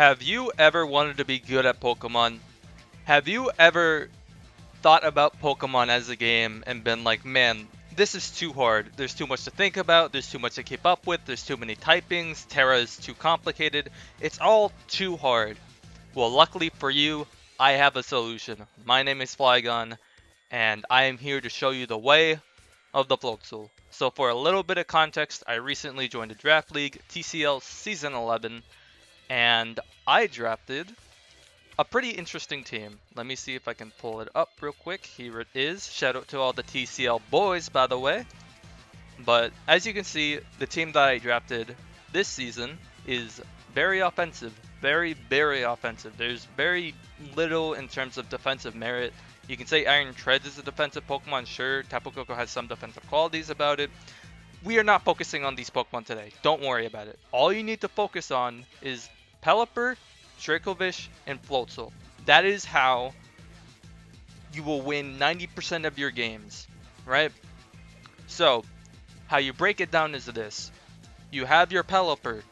Have you ever wanted to be good at Pokemon? Have you ever thought about Pokemon as a game and been like, man, this is too hard. There's too much to think about. There's too much to keep up with. There's too many typings. Terra is too complicated. It's all too hard. Well, luckily for you, I have a solution. My name is Flygon, and I am here to show you the way of the Floatzel. So for a little bit of context, I recently joined a draft league, TCL Season 11, and I drafted a pretty interesting team. Let me see if I can pull it up real quick. Here it is. Shout out to all the TCL boys, by the way. But as you can see, the team that I drafted this season is very offensive. Very, very offensive. There's very little in terms of defensive merit. You can say Iron Treads is a defensive Pokemon, sure. Tapu Koko has some defensive qualities about it. We are not focusing on these Pokemon today. Don't worry about it. All you need to focus on is Pelipper, Dracovish, and Floatzel. That is how you will win 90% of your games, right? So, how you break it down is this. You have your Pelipper.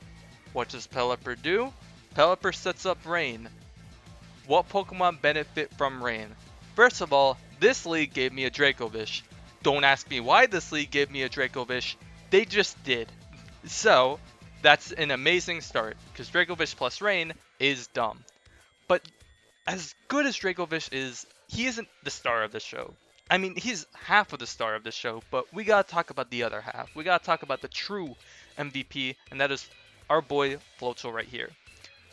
What does Pelipper do? Pelipper sets up Rain. What Pokemon benefit from Rain? First of all, this league gave me a Dracovish. Don't ask me why this league gave me a Dracovish. They just did. So, that's an amazing start, because Dracovish plus Rain is dumb. But as good as Dracovish is, he isn't the star of the show. I mean, he's half of the star of the show, but we gotta talk about the other half. We gotta talk about the true MVP, and that is our boy Floatzel right here.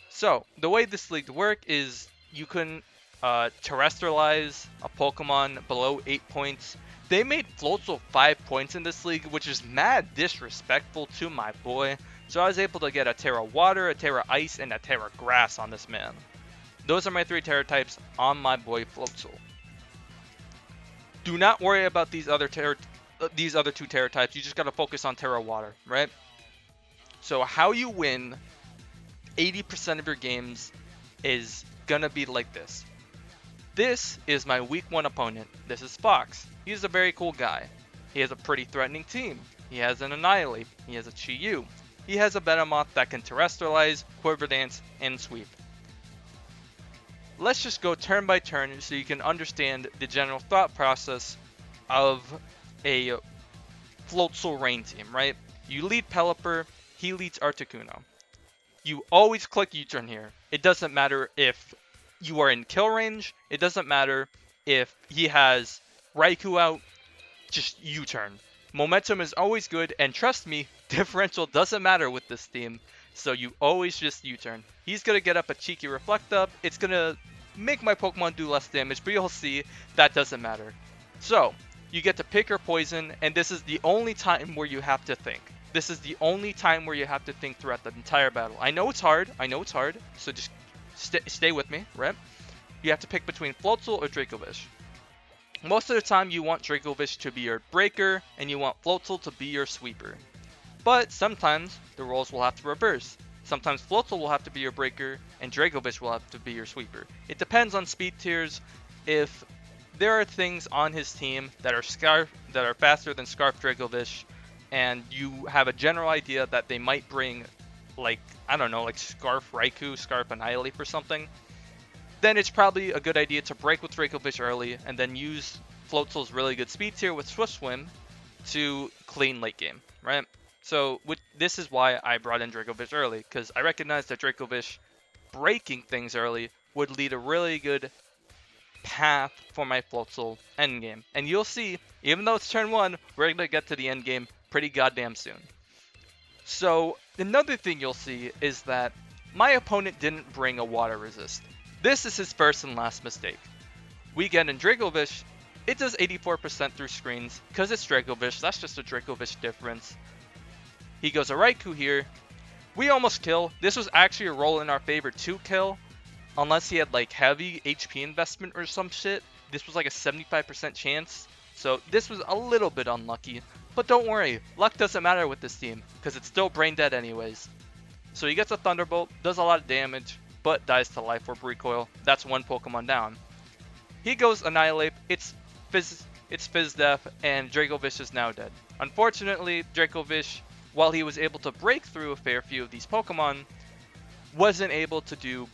So, the way this league works is you can terrestrialize a Pokemon below 8 points. They made Floatzel 5 points in this league, which is mad disrespectful to my boy. So I was able to get a Terra Water, a Terra Ice, and a Terra Grass on this man. Those are my 3 Terra types on my boy Floatzel. Do not worry about these other 2 Terra types. You just gotta focus on Terra Water, right? So how you win 80% of your games is gonna be like this. This is my week 1 opponent. This is Fox. He's a very cool guy. He has a pretty threatening team. He has an Annihilate. He has a Chi-Yu. He has a Venomoth that can Terrestrialize, Quiver Dance, and Sweep. Let's just go turn by turn so you can understand the general thought process of a Floatzel Rain team, right? You lead Pelipper, he leads Articuno. You always click U-turn here. It doesn't matter if you are in kill range. It doesn't matter if he has Raikou out. Just U-turn. Momentum is always good, and trust me, differential doesn't matter with this team. So you always just U-turn. He's going to get up a cheeky Reflect Up. It's going to make my Pokemon do less damage, but you'll see that doesn't matter. So, you get to pick your poison, and this is the only time where you have to think. This is the only time where you have to think throughout the entire battle. I know it's hard, so just stay with me, right? You have to pick between Floatzel or Dracovish. Most of the time you want Dracovish to be your breaker, and you want Floatzel to be your sweeper. But sometimes the roles will have to reverse. Sometimes Floatzel will have to be your breaker, and Dracovish will have to be your sweeper. It depends on speed tiers. If there are things on his team that are faster than Scarf Dracovish, and you have a general idea that they might bring, like, I don't know, like Scarf Raikou, Scarf Annihilate or something, then it's probably a good idea to break with Dracovish early, and then use Floatzel's really good speed tier with Swift Swim to clean late game, right? So this is why I brought in Dracovish early, because I recognize that Dracovish breaking things early would lead a really good path for my Floatzel endgame. And you'll see, even though it's turn 1, we're going to get to the endgame pretty goddamn soon. So another thing you'll see is that my opponent didn't bring a Water Resist. This is his first and last mistake. We get in Dracovish, it does 84% through screens, because it's Dracovish, that's just a Dracovish difference. He goes a Raikou here. We almost kill. This was actually a roll in our favor to kill. Unless he had like heavy HP investment or some shit. This was like a 75% chance. So this was a little bit unlucky. But don't worry. Luck doesn't matter with this team. Because it's still brain dead anyways. So he gets a Thunderbolt. Does a lot of damage. But dies to Life Orb Recoil. That's 1 Pokemon down. He goes Annihilate. It's Fizz Death. And Dracovish is now dead. Unfortunately, Dracovish, while he was able to break through a fair few of these Pokemon, wasn't able to do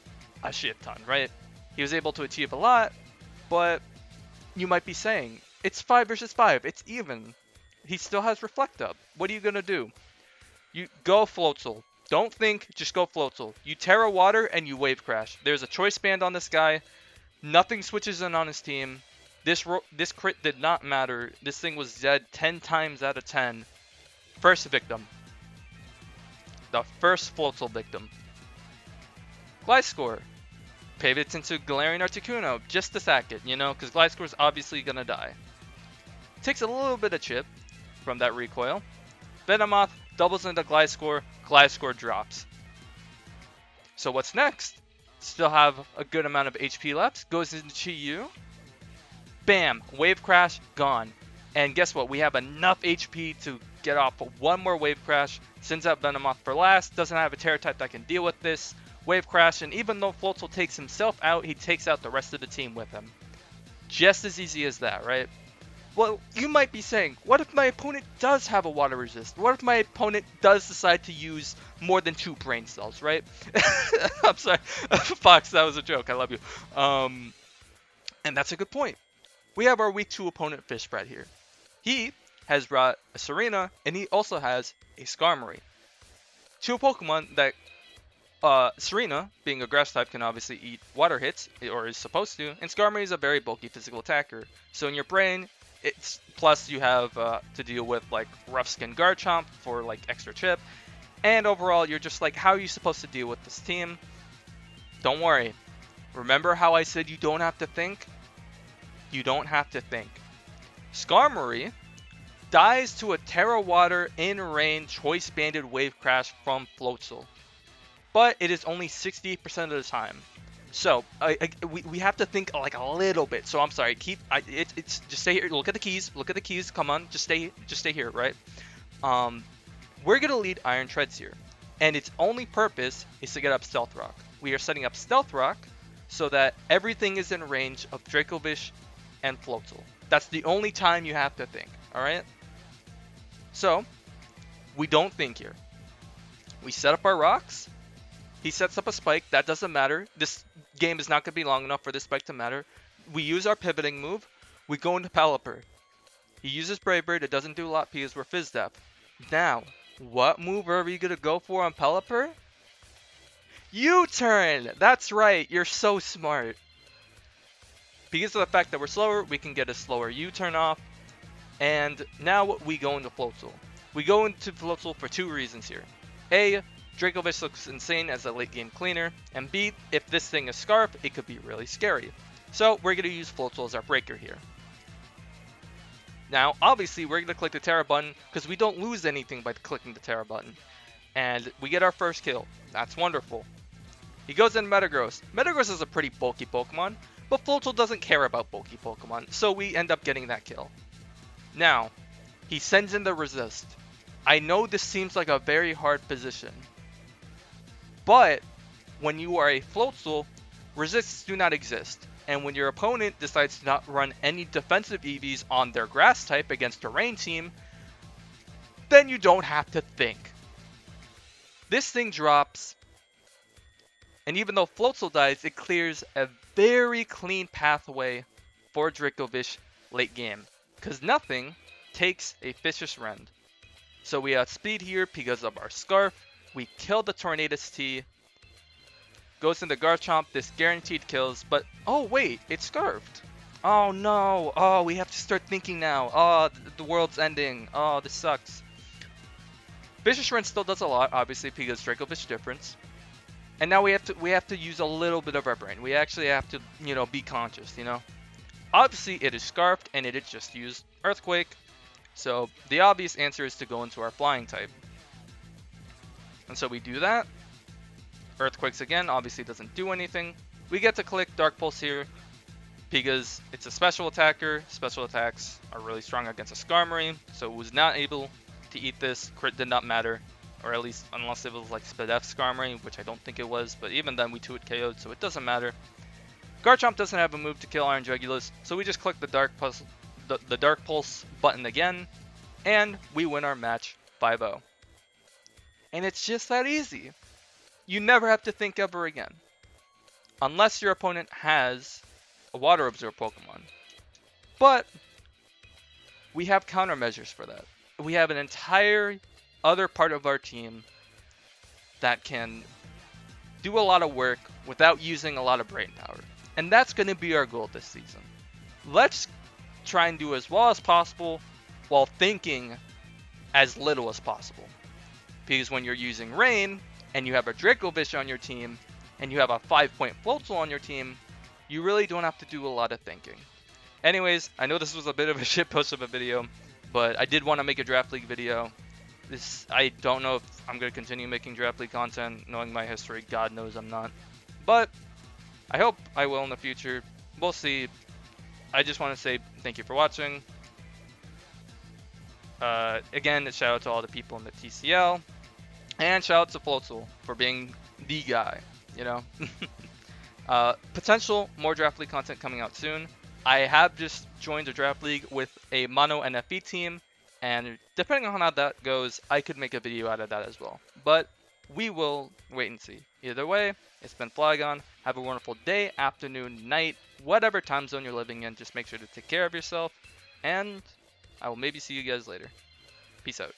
a shit ton, right? He was able to achieve a lot, but you might be saying, it's 5 versus 5, it's even. He still has Reflect Up. What are you gonna do? You go Floatzel. Don't think, just go Floatzel. You Terra Water and you Wave Crash. There's a choice band on this guy. Nothing switches in on his team. This crit did not matter. This thing was dead 10 times out of 10. First victim. The first Floatzel victim. Gliscor. Pivots into Galarian Articuno just to sack it, you know, because Gliscor's obviously gonna die. Takes a little bit of chip from that recoil. Venomoth doubles into Gliscor. Gliscor drops. So what's next? Still have a good amount of HP left. Goes into Chi-Yu. Bam! Wave Crash, gone. And guess what? We have enough HP to get off one more Wave Crash. Sends out Venomoth for last. Doesn't have a Terra type that can deal with this. Wave Crash, and even though Floatzel takes himself out, he takes out the rest of the team with him. Just as easy as that, right? Well, you might be saying, what if my opponent does have a water resist? What if my opponent does decide to use more than 2 brain cells, right? I'm sorry, Fox, that was a joke. I love you. And that's a good point. We have our week 2 opponent, FishBrat, here. He has brought a Serena, and he also has a Skarmory. 2 Pokemon that Serena, being a grass type, can obviously eat water hits, or is supposed to, and Skarmory is a very bulky physical attacker. So in your brain, it's plus you have to deal with like Rough Skin Garchomp for like extra chip, and overall you're just like, how are you supposed to deal with this team? Don't worry. Remember how I said you don't have to think? You don't have to think. Skarmory dies to a Terra Water in rain choice banded Wave Crash from Floatzel. But it is only 60% of the time. So we have to think like a little bit. So I'm sorry, it's just stay here. Look at the keys. Look at the keys. Come on, just stay here, right? We're gonna lead Iron Treads here, and its only purpose is to get up Stealth Rock. We are setting up Stealth Rock so that everything is in range of Dracovish and Floatzel. That's the only time you have to think. All right. So we don't think here. We set up our rocks. He sets up a spike. That doesn't matter. This game is not going to be long enough for this spike to matter. We use our pivoting move. We go into Pelipper. He uses Brave Bird. It doesn't do a lot because we're Fizz Def. Now, what move are we going to go for on Pelipper? U-turn! That's right. You're so smart. Because of the fact that we're slower, we can get a slower U-turn off. And now we go into Floatzel. We go into Floatzel for 2 reasons here. A, Dracovish looks insane as a late game cleaner, and B, if this thing is Scarf, it could be really scary. So we're going to use Floatzel as our breaker here. Now, obviously, we're going to click the Terra button because we don't lose anything by clicking the Terra button. And we get our first kill. That's wonderful. He goes in Metagross. Metagross is a pretty bulky Pokemon, but Floatzel doesn't care about bulky Pokemon, so we end up getting that kill. Now, he sends in the Resist. I know this seems like a very hard position, but when you are a Floatzel, resists do not exist. And when your opponent decides to not run any defensive EVs on their grass type against a rain team, then you don't have to think. This thing drops, and even though Floatzel dies, it clears a very clean pathway for Dracovish late game, because nothing takes a Fishious Rend. So we outspeed here because of our Scarf. We kill the Tornadus T. Goes into Garchomp. This guaranteed kills. But, oh wait, it's Scarfed. Oh no. Oh, we have to start thinking now. Oh, the world's ending. Oh, this sucks. Fishious Rend still does a lot, obviously, because Dracovish difference. And now we have to use a little bit of our brain. We actually have to, be conscious, Obviously, it is Scarfed, and it had just used Earthquake. So the obvious answer is to go into our Flying type. And so we do that. Earthquakes again, obviously doesn't do anything. We get to click Dark Pulse here because it's a special attacker. Special attacks are really strong against a Skarmory, so it was not able to eat this. Crit did not matter, or at least unless it was like Spadef Skarmory, which I don't think it was, but even then we 2-hit KO'd, so it doesn't matter. Garchomp doesn't have a move to kill Iron Jugulus, so we just click the Dark Pulse button again, and we win our match 5-0. And it's just that easy. you never have to think ever again. Unless your opponent has a Water Absorb Pokemon. But we have countermeasures for that. We have an entire other part of our team that can do a lot of work without using a lot of brain power. And that's going to be our goal this season. Let's try and do as well as possible while thinking as little as possible. Because when you're using Rain, and you have a Dracovish on your team, and you have a 5-point Floatzel on your team, you really don't have to do a lot of thinking. Anyways, I know this was a bit of a shitpost of a video, but I did want to make a Draft League video. I don't know if I'm going to continue making Draft League content, knowing my history, God knows I'm not. But I hope I will in the future. We'll see. I just want to say thank you for watching. Again, shout out to all the people in the TCL. And shout out to Floatzel for being the guy, you know. Potential more Draft League content coming out soon. I have just joined a Draft League with a mono NFE team, and depending on how that goes, I could make a video out of that as well. But we will wait and see. Either way, it's been Flygon. Have a wonderful day, afternoon, night, whatever time zone you're living in. Just make sure to take care of yourself, and I will maybe see you guys later. Peace out.